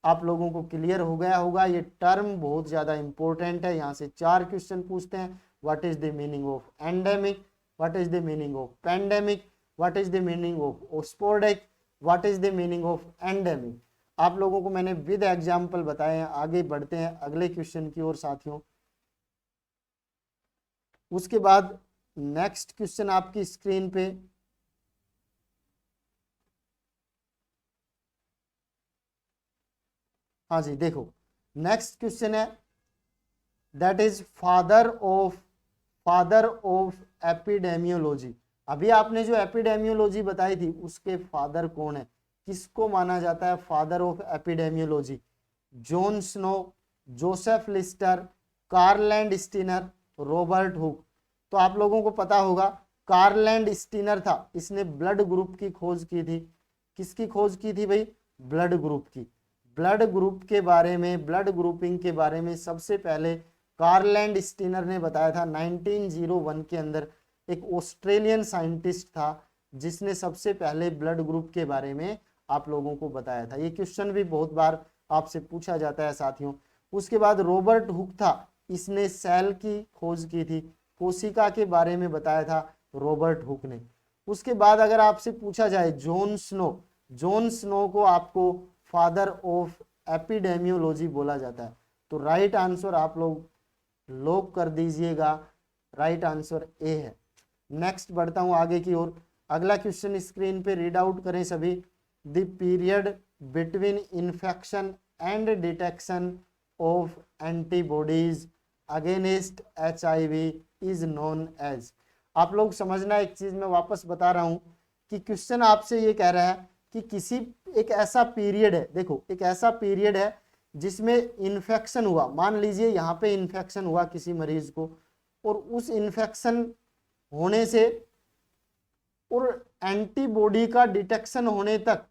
आप लोगों को क्लियर हो गया होगा, ये टर्म बहुत ज्यादा इंपॉर्टेंट है। यहाँ से 4 क्वेश्चन पूछते हैं। What is the meaning of endemic, what is the meaning of pandemic, what is the meaning of sporadic, what is the meaning of endemic. आप लोगों को मैंने विद एग्जाम्पल बताए हैं। आगे बढ़ते हैं अगले क्वेश्चन की ओर साथियों। उसके बाद नेक्स्ट क्वेश्चन आपकी स्क्रीन पे, हाँ जी देखो नेक्स्ट क्वेश्चन है that is father of epidemiology. अभी आपने जो एपिडेमियोलॉजी बताई थी उसके फादर कौन है, किसको माना जाता है father of epidemiology? John Snow, Joseph Lister, Karl Steiner, Robert Hooke. तो आप लोगों को पता होगा कार्ल स्टीनर था, इसने ब्लड ग्रुप की खोज की थी। किसकी खोज की थी भाई? ब्लड ग्रुप की। ब्लड ग्रुप के बारे में, ब्लड ग्रुपिंग के बारे में सबसे पहले कार्ल स्टीनर ने बताया था 1901 के अंदर। एक ऑस्ट्रेलियन साइंटिस्ट था जिसने सबसे पहले ब्लड ग्रुप के बारे में आप लोगों को बताया था। ये क्वेश्चन भी बहुत बार आपसे पूछा जाता है साथियों। उसके बाद रॉबर्ट हुक था, इसने सेल की खोज की थी, कोशिका के बारे में बताया था रॉबर्ट हुक ने। उसके बाद अगर आपसे पूछा जाए जॉन स्नो को आपको फादर ऑफ एपिडेमियोलॉजी बोला जाता है। तो राइट आंसर आप लोग लॉक कर दीजिएगा, राइट आंसर ए है। नेक्स्ट बढ़ता हूं आगे की ओर। अगला क्वेश्चन स्क्रीन पे रीड आउट करें सभी। The period between infection and detection of antibodies against HIV is known as. आप लोग समझना, एक चीज मैं वापस बता रहा हूं कि क्वेश्चन आपसे ये कह रहा है कि किसी एक ऐसा पीरियड है, देखो एक ऐसा पीरियड है जिसमें इन्फेक्शन हुआ। मान लीजिए यहाँ पे इन्फेक्शन हुआ किसी मरीज को, और उस इन्फेक्शन होने से और एंटीबॉडी का डिटेक्शन होने तक,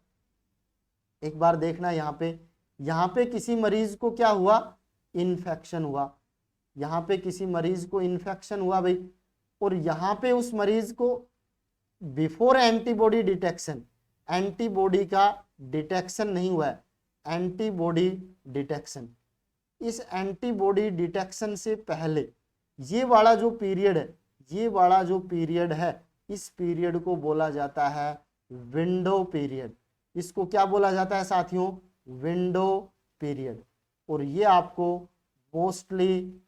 एक बार देखना यहाँ पे किसी मरीज को क्या हुआ? इन्फेक्शन हुआ। यहाँ पे किसी मरीज को इन्फेक्शन हुआ भाई, और यहाँ पे उस मरीज को बिफोर एंटीबॉडी डिटेक्शन, एंटीबॉडी का डिटेक्शन नहीं हुआ है, एंटीबॉडी डिटेक्शन। इस एंटीबॉडी डिटेक्शन से पहले ये वाला जो पीरियड है, ये वाला जो पीरियड है, इस पीरियड को बोला जाता है विंडो पीरियड। इसको क्या बोला जाता है साथियों? Window period. और ये आपको मोस्टली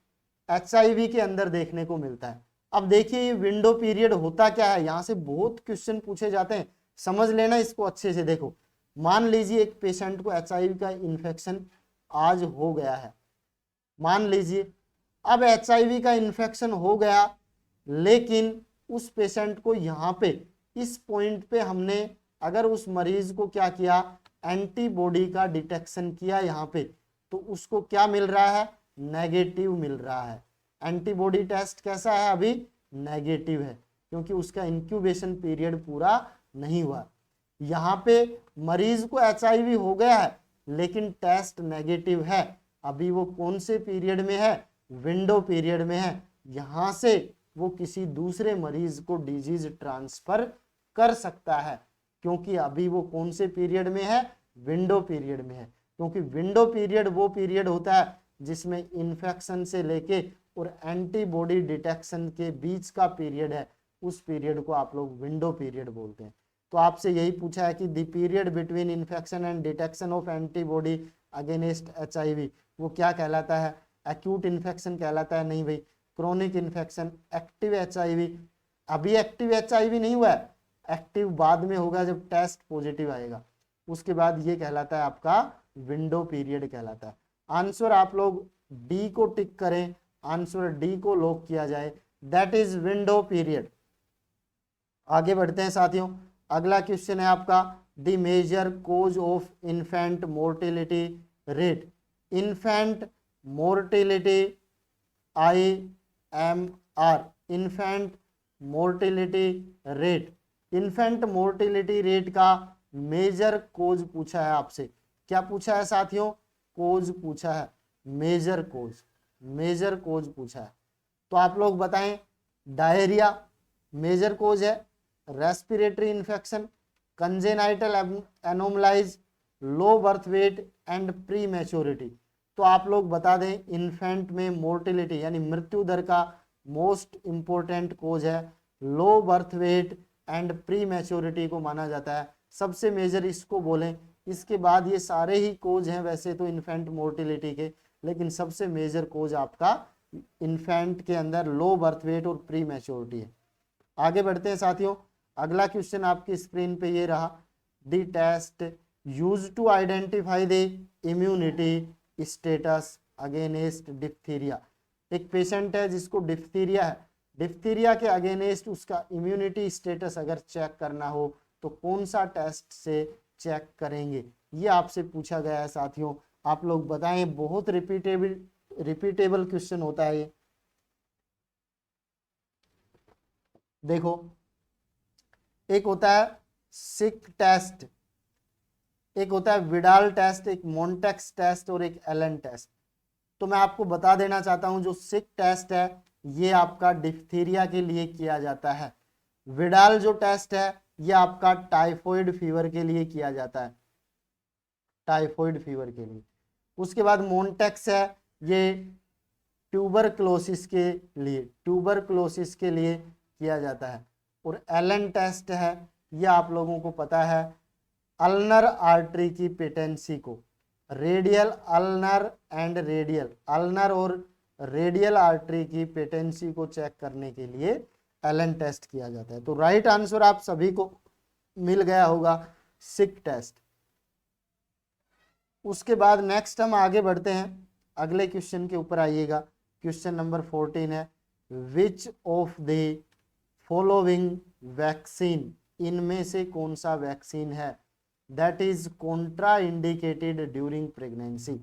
HIV के अंदर देखने को मिलता है। अब देखिए ये विंडो पीरियड होता क्या है, यहां से बहुत क्वेश्चन पूछे जाते हैं, समझ लेना इसको अच्छे से। देखो मान लीजिए एक पेशेंट को HIV का इन्फेक्शन आज हो गया है, मान लीजिए अब HIV का इन्फेक्शन हो गया, लेकिन उस पेशेंट को यहाँ पे इस पॉइंट पे हमने अगर उस मरीज को क्या किया, एंटीबॉडी का डिटेक्शन किया यहाँ पे, तो उसको क्या मिल रहा है? नेगेटिव मिल रहा है। एंटीबॉडी टेस्ट कैसा है? अभी नेगेटिव है, क्योंकि उसका इंक्यूबेशन पीरियड पूरा नहीं हुआ। यहाँ पे मरीज को HIV हो गया है लेकिन टेस्ट नेगेटिव है। अभी वो कौन से पीरियड में है? विंडो पीरियड में है। यहाँ से वो किसी दूसरे मरीज को डिजीज ट्रांसफर कर सकता है, क्योंकि अभी वो कौन से पीरियड में है? विंडो पीरियड में है। क्योंकि विंडो पीरियड वो पीरियड होता है जिसमें इन्फेक्शन से लेके और एंटीबॉडी डिटेक्शन के बीच का पीरियड है, उस पीरियड को आप लोग विंडो पीरियड बोलते हैं। तो आपसे यही पूछा है कि the period between infection and detection of antibody against HIV वो क्या कहलाता है? एक्यूट इन्फेक्शन कहलाता है? नहीं भाई, क्रोनिक इन्फेक्शन। एक्टिव HIV, अभी एक्टिव HIV नहीं हुआ है, एक्टिव बाद में होगा जब टेस्ट पॉजिटिव आएगा, उसके बाद ये कहलाता है आपका विंडो पीरियड कहलाता है। आंसर आप लोग डी को टिक करें, आंसर डी को लॉक किया जाए, दैट इज विंडो पीरियड। आगे बढ़ते हैं साथियों। अगला क्वेश्चन है आपका the major cause of infant mortality rate. Infant mortality IMR, infant mortality rate. Infant mortality rate का मेजर कोज पूछा है आपसे। क्या पूछा है साथियों? कोज पूछा है, मेजर कोज पूछा है। तो आप लोग बताएं, डायरिया मेजर कोज है, respiratory infection, congenital anomalies, low birth weight and prematurity. तो आप लोग बता दें, इन्फेंट में मोर्टिलिटी यानी मृत्यु दर का मोस्ट इंपोर्टेंट कोज है लो birth weight and pre maturity को माना जाता है, सबसे मेजर इसको बोलें। इसके बाद ये सारे ही कोज हैं वैसे तो इन्फेंट मोर्टिलिटी के, लेकिन सबसे मेजर कोज आपका इन्फेंट के अंदर लो बर्थ वेट और प्री मैच्योरिटी है। आगे बढ़ते हैं साथियों, अगला क्वेश्चन आपकी स्क्रीन पे ये रहा, the test use to identify the immunity status against diphtheria. एक पेशेंट है जिसको डिप्थीरिया है, डिप्थीरिया के अगेंस्ट उसका इम्यूनिटी स्टेटस अगर चेक करना हो तो कौन सा टेस्ट से चेक करेंगे, ये आपसे पूछा गया है साथियों। आप लोग बताएं, बहुत रिपीटेबल क्वेश्चन होता है ये। देखो, एक होता है सिक टेस्ट, एक होता है विडाल टेस्ट, एक मोन्टेक्स टेस्ट और एक एलन टेस्ट। तो मैं आपको बता देना चाहता हूं, जो सिक टेस्ट है ये आपका डिप्थीरिया के लिए किया जाता है। विडाल जो टेस्ट है ये आपका टाइफॉइड फीवर के लिए किया जाता है, टाइफॉइड फीवर के लिए। उसके बाद मोन्टेक्स है, ये ट्यूबरक्लोसिस के लिए किया जाता है। और एलन टेस्ट है, ये आप लोगों को पता है अल्नर आर्टरी की पेटेंसी को, radial ulnar and radial, ulnar और रेडियल आर्टरी की पेटेंसी को चेक करने के लिए एलन टेस्ट किया जाता है। तो राइट आंसर आप सभी को मिल गया होगा, सिक टेस्ट। उसके बाद नेक्स्ट हम आगे बढ़ते हैं, अगले क्वेश्चन के ऊपर आइएगा। क्वेश्चन नंबर 14 है, which of the following vaccine, इनमें से कौन सा वैक्सीन है that is Contra indicated during pregnancy,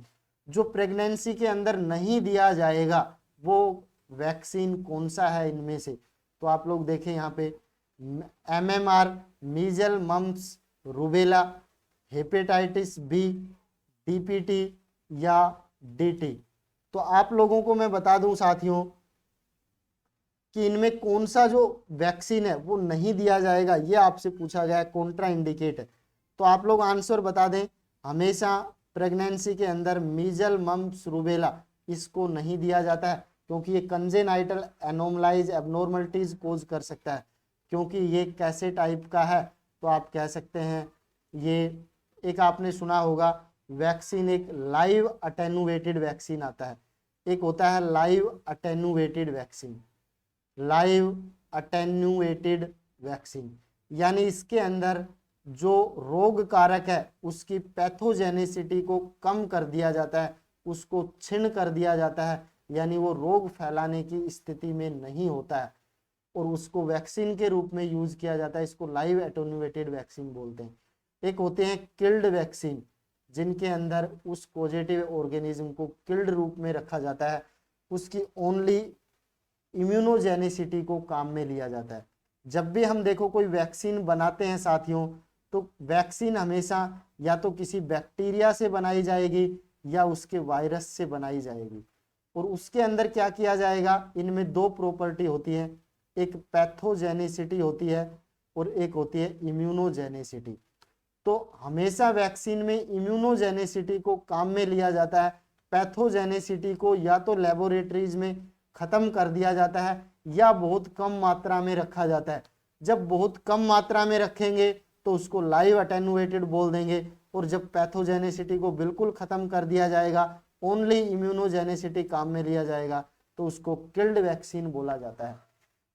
जो प्रेगनेंसी के अंदर नहीं दिया जाएगा वो वैक्सीन कौन सा है इनमें से। तो आप लोग देखें यहाँ पे, MMR, measles mumps rubella, hepatitis B, DPT या DT। तो आप लोगों को मैं बता दूं साथियों कि इनमें कौन सा जो वैक्सीन है वो नहीं दिया जाएगा, ये आपसे पूछा गया है, कॉन्ट्रा इंडिकेट है। तो आप लोग आंसर बता दें, हमेशा प्रेगनेंसी के अंदर मीजल मम्प्स रूबेला इसको नहीं दिया जाता है, क्योंकि ये कंजेनाइटल एनोमलाइज एबनॉर्मलिटीज कोज कर सकता है, क्योंकि ये कैसे टाइप का है। तो आप कह सकते हैं ये, एक आपने सुना होगा वैक्सीन, एक लाइव अटेनुएटेड वैक्सीन आता है, एक होता है live attenuated vaccine, live attenuated vaccine, यानी इसके अंदर जो रोग कारक है उसकी पैथोजेनिसिटी को कम कर दिया जाता है, उसको क्षीण कर दिया जाता है, यानी वो रोग फैलाने की स्थिति में नहीं होता है, और उसको वैक्सीन के रूप में यूज किया जाता है। इसको लाइव एटेन्यूएटेड वैक्सीन बोलते हैं। एक होते हैं किल्ड वैक्सीन, जिनके अंदर उस पॉजिटिव ऑर्गेनिज्म को किल्ड रूप में रखा जाता है, उसकी ओनली इम्यूनोजेनिसिटी को काम में लिया जाता है। जब भी हम देखो कोई वैक्सीन बनाते हैं साथियों, तो वैक्सीन हमेशा या तो किसी बैक्टीरिया से बनाई जाएगी या उसके वायरस से बनाई जाएगी, और उसके अंदर क्या किया जाएगा, इनमें दो प्रॉपर्टी होती है, एक पैथोजेनिसिटी होती है और एक होती है इम्यूनोजेनिसिटी। तो हमेशा वैक्सीन में इम्यूनोजेनिसिटी को काम में लिया जाता है, पैथोजेनिसिटी को या तो लेबोरेटरीज में खत्म कर दिया जाता है या बहुत कम मात्रा में रखा जाता है। जब बहुत कम मात्रा में रखेंगे तो उसको लाइव अटेनुएटेड बोल देंगे, और जब पैथोजेनिसिटी को बिल्कुल खत्म कर दिया जाएगा, ओनली इम्यूनोजेनिसिटी काम में लिया जाएगा, तो उसको किल्ड वैक्सीन बोला जाता है।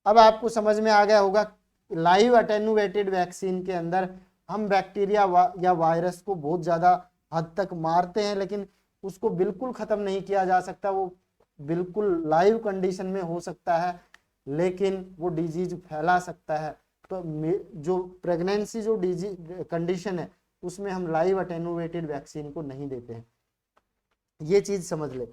अब आपको समझ में आ गया होगा, लाइव अटेनुएटेड वैक्सीन के अंदर हम बैक्टीरिया या वायरस को बहुत ज़्यादा हद तक मारते हैं, लेकिन उसको बिल्कुल ख़त्म नहीं किया जा सकता। वो बिल्कुल लाइव कंडीशन में हो सकता है, लेकिन वो डिजीज फैला सकता है। तो जो प्रेगनेंसी जो डिजीज कंडीशन है उसमें हम लाइव अटेनुएटेड वैक्सीन को नहीं देते हैं, ये चीज़ समझ ले।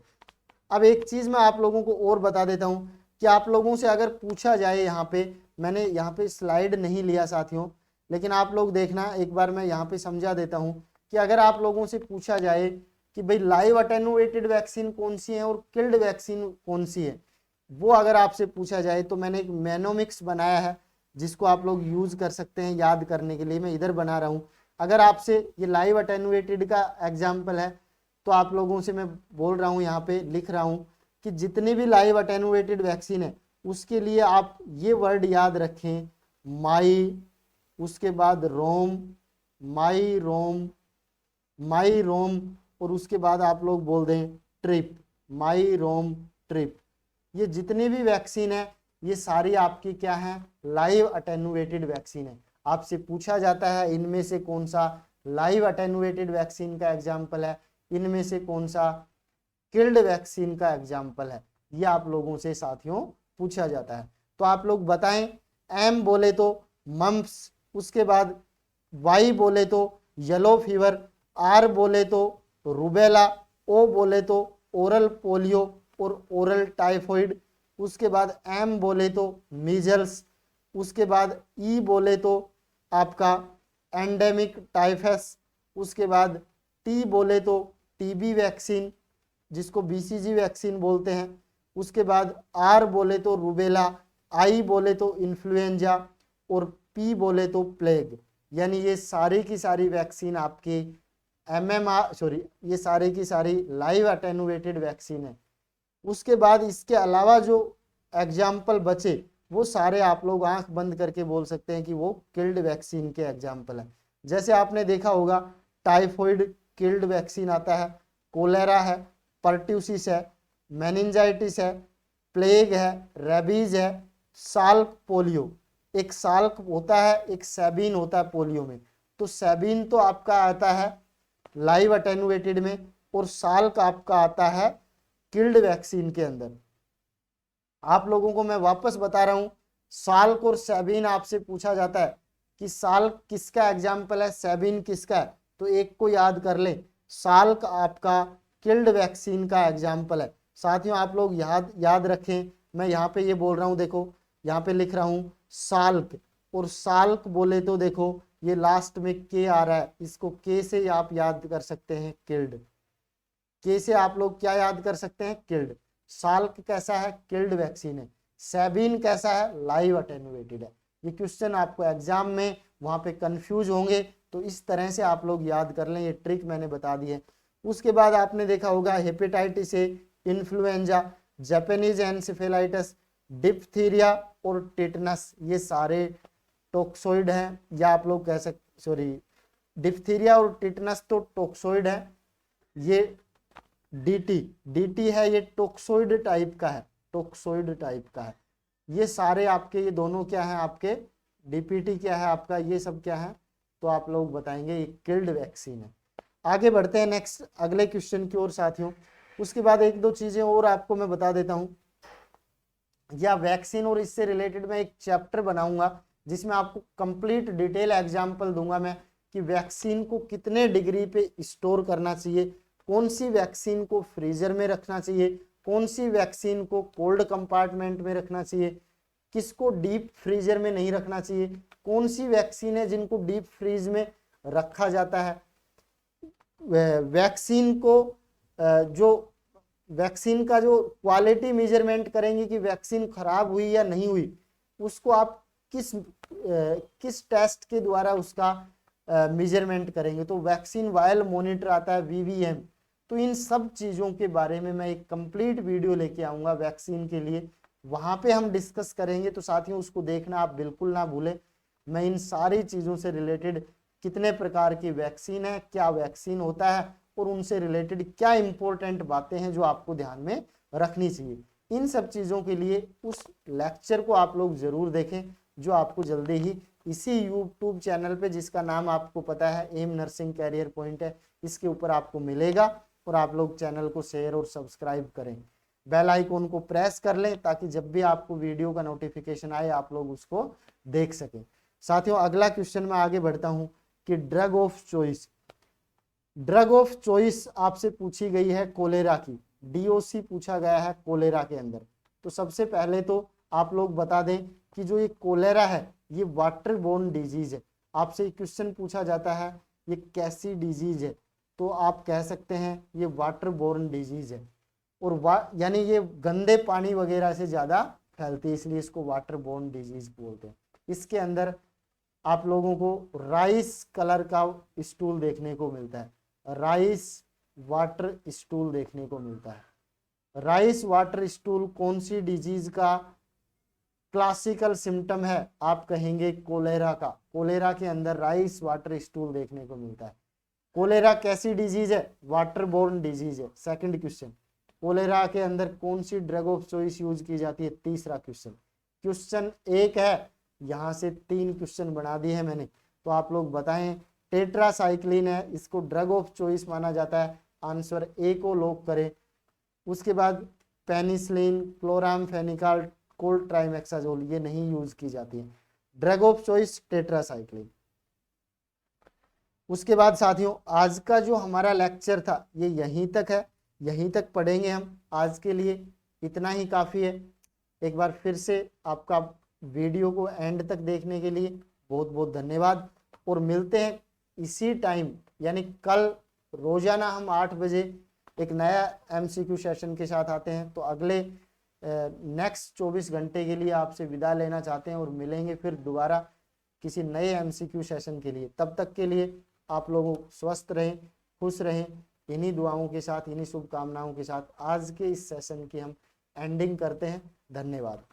अब एक चीज़ मैं आप लोगों को और बता देता हूँ कि आप लोगों से अगर पूछा जाए, यहाँ पे मैंने यहाँ पे स्लाइड नहीं लिया साथियों, लेकिन आप लोग देखना, एक बार मैं यहाँ पे समझा देता हूँ कि अगर आप लोगों से पूछा जाए कि भाई लाइव अटेनुएटेड वैक्सीन कौन सी है और किल्ड वैक्सीन कौन सी है, वो अगर आपसे पूछा जाए तो मैंने एक मेनोमिक्स बनाया है जिसको आप लोग यूज कर सकते हैं याद करने के लिए। मैं इधर बना रहा हूँ। अगर आपसे ये लाइव अटेनुएटेड का एग्जाम्पल है तो आप लोगों से मैं बोल रहा हूँ, यहाँ पे लिख रहा हूँ कि जितनी भी लाइव अटेनुएटेड वैक्सीन है उसके लिए आप ये वर्ड याद रखें, माई, उसके बाद रोम, माई रोम, माई रोम, और उसके बाद आप लोग बोल दें ट्रिप, माई रोम ट्रिप। ये जितनी भी वैक्सीन है ये सारी आपकी क्या है, लाइव अटेनुएटेड वैक्सीन है। आपसे पूछा जाता है इनमें से कौन सा लाइव अटेनुएटेड वैक्सीन का एग्जाम्पल है, इनमें से कौन सा किल्ड वैक्सीन का एग्जाम्पल है, ये आप लोगों से साथियों पूछा जाता है। तो आप लोग बताएं, एम बोले तो मम्प्स, उसके बाद वाई बोले तो येलो फीवर, आर बोले तो रूबेला, ओ बोले तो ओरल पोलियो और ओरल टाइफॉइड, उसके बाद एम बोले तो मीजल्स, उसके बाद ई बोले तो आपका एंडेमिक टाइफस, उसके बाद टी बोले तो टीबी वैक्सीन जिसको बीसीजी वैक्सीन बोलते हैं, उसके बाद आर बोले तो रूबेला, आई बोले तो इन्फ्लुएंजा और पी बोले तो प्लेग। यानी ये सारी की सारी वैक्सीन आपकी ये सारी की सारी लाइव अटेनुएटेड वैक्सीन है। उसके बाद इसके अलावा जो एग्जाम्पल बचे वो सारे आप लोग आंख बंद करके बोल सकते हैं कि वो किल्ड वैक्सीन के एग्जाम्पल है। जैसे आपने देखा होगा टाइफॉइड किल्ड वैक्सीन आता है, कोलेरा है, पर्ट्यूसिस है, मेनिंजाइटिस है, प्लेग है, रेबीज है, साल्क पोलियो। एक साल्क होता है, एक सैबीन होता है पोलियो में। तो सैबीन तो आपका आता है लाइव अटेनुएटेड में और साल्क आपका आता है किल्ड वैक्सीन के अंदर। आप लोगों को मैं वापस बता रहा हूं, साल्क और सैबीन आपसे पूछा जाता है कि साल्क किसका एग्जाम्पल है, सैबीन किसका है, तो एक को याद कर ले, साल्क आपका किल्ड वैक्सीन का एग्जाम्पल है। साथियों आप लोग याद रखें, मैं यहाँ पे ये बोल रहा हूँ, देखो यहाँ पे लिख रहा हूँ साल्क, और साल्क बोले तो देखो ये लास्ट में के आ रहा है, इसको के से आप याद कर सकते हैं किल्ड, के से आप लोग क्या याद कर सकते हैं, किल्ड। साल्क कैसा है, किल्ड वैक्सीन है। सैबीन कैसा है, लाइव अटेनुएटेड है। ये क्वेश्चन आपको एग्जाम में वहां पे कंफ्यूज होंगे, तो इस तरह से आप लोग याद कर लें, ये ट्रिक मैंने बता दी है। उसके बाद आपने देखा होगा hepatitis A, influenza, Japanese encephalitis, diphtheria और टिटनस, ये सारे टोक्सोइड हैं, या आप लोग कह सकते, डिप्थीरिया और टिटनस तो टोक्सोइड है, ये डीटी है, ये टोक्सोइड टाइप का है, टोक्सोइड टाइप का है। ये सारे आपके, ये दोनों क्या है आपके, डीपीटी क्या है आपका, ये सब क्या है, तो आप लोग बताएंगे ये किल्ड वैक्सीन है। आगे बढ़ते हैं नेक्स्ट अगले क्वेश्चन की ओर साथियों। उसके बाद एक दो चीजें और आपको मैं बता देता हूं, या वैक्सीन और इससे रिलेटेड मैं एक चैप्टर बनाऊंगा जिसमें आपको कंप्लीट डिटेल एग्जांपल दूंगा मैं कि वैक्सीन को कितने डिग्री पे स्टोर करना चाहिए, कौन सी वैक्सीन को फ्रीजर में रखना चाहिए, कौन सी वैक्सीन को कोल्ड कंपार्टमेंट में रखना चाहिए, किसको डीप फ्रीजर में नहीं रखना चाहिए, कौन सी वैक्सीन है जिनको डीप फ्रीज में रखा जाता है, वैक्सीन को जो वैक्सीन का जो क्वालिटी मेजरमेंट करेंगे कि वैक्सीन खराब हुई या नहीं हुई, उसको आप किस टेस्ट के द्वारा उसका मेजरमेंट करेंगे, तो वैक्सीन वायल मॉनिटर आता है वीवीएम। तो इन सब चीज़ों के बारे में मैं एक कंप्लीट वीडियो लेके आऊँगा वैक्सीन के लिए, वहाँ पे हम डिस्कस करेंगे। तो साथियों उसको देखना आप बिल्कुल ना भूलें। मैं इन सारी चीज़ों से रिलेटेड, कितने प्रकार की वैक्सीन है, क्या वैक्सीन होता है और उनसे रिलेटेड क्या इंपॉर्टेंट बातें हैं जो आपको ध्यान में रखनी चाहिए, इन सब चीज़ों के लिए उस लेक्चर को आप लोग ज़रूर देखें जो आपको जल्दी ही इसी यूट्यूब चैनल पे, जिसका नाम आपको पता है एम नर्सिंग कैरियर पॉइंट है, इसके ऊपर आपको मिलेगा। और आप लोग चैनल को शेयर और सब्सक्राइब करें, बेल आइकॉन को प्रेस कर लें ताकि जब भी आपको वीडियो का नोटिफिकेशन आए आप लोग उसको देख सकें। साथियों अगला क्वेश्चन में आगे बढ़ता हूं कि drug of choice, drug of choice आपसे पूछी गई है कोलेरा की, डीओसी पूछा गया है कोलेरा के अंदर। तो सबसे पहले तो आप लोग बता दें कि जो ये कोलेरा है ये वाटर बोर्न डिजीज है। आपसे क्वेश्चन पूछा जाता है ये कैसी डिजीज है, तो तो आप कह सकते हैं ये वाटर बोर्न डिजीज है, और यानी ये गंदे पानी वगैरह से ज़्यादा फैलती है, इसलिए इसको वाटर बोर्न डिजीज बोलते हैं। इसके अंदर आप लोगों को राइस कलर का स्टूल देखने को मिलता है, राइस वाटर स्टूल देखने को मिलता है। राइस वाटर स्टूल कौन सी डिजीज का क्लासिकल सिम्टम है? आप कहेंगे कोलेरा का। कोलेरा के अंदर राइस वाटर स्टूल देखने को मिलता है। कोलेरा कैसी डिजीज है? वाटर बोर्न डिजीज है। सेकंड क्वेश्चन, कोलेरा के अंदर कौन सी ड्रग ऑफ चॉइस यूज की जाती है? तीसरा क्वेश्चन। क्वेश्चन एक है, यहाँ से 3 क्वेश्चन बना दिए हैं मैंने, तो आप लोग बताएं। टेट्रासाइक्लिन है, इसको ड्रग ऑफ चॉइस माना जाता है, आंसर ए को लॉक करें। उसके बाद पेनिसिलिन, क्लोरामफेनिकॉल, कोल्ड ट्राइमेक्साजोल, ये नहीं यूज की जाती है। Drug of choice tetracycline. उसके बाद साथियों, आज का जो हमारा लेक्चर था ये यहीं तक है, यहीं तक पढ़ेंगे हम। आज के लिए इतना ही काफ़ी है। एक बार फिर से आपका वीडियो को एंड तक देखने के लिए बहुत बहुत धन्यवाद, और मिलते हैं इसी टाइम, यानी कल रोजाना हम 8 बजे एक नया MCQ सेशन के साथ आते हैं। तो अगले नेक्स्ट 24 घंटे के लिए आपसे विदा लेना चाहते हैं, और मिलेंगे फिर दोबारा किसी नए MCQ सेशन के लिए। तब तक के लिए आप लोग स्वस्थ रहें, खुश रहें। इन्हीं दुआओं के साथ, इन्हीं शुभकामनाओं के साथ आज के इस सेशन की हम एंडिंग करते हैं। धन्यवाद।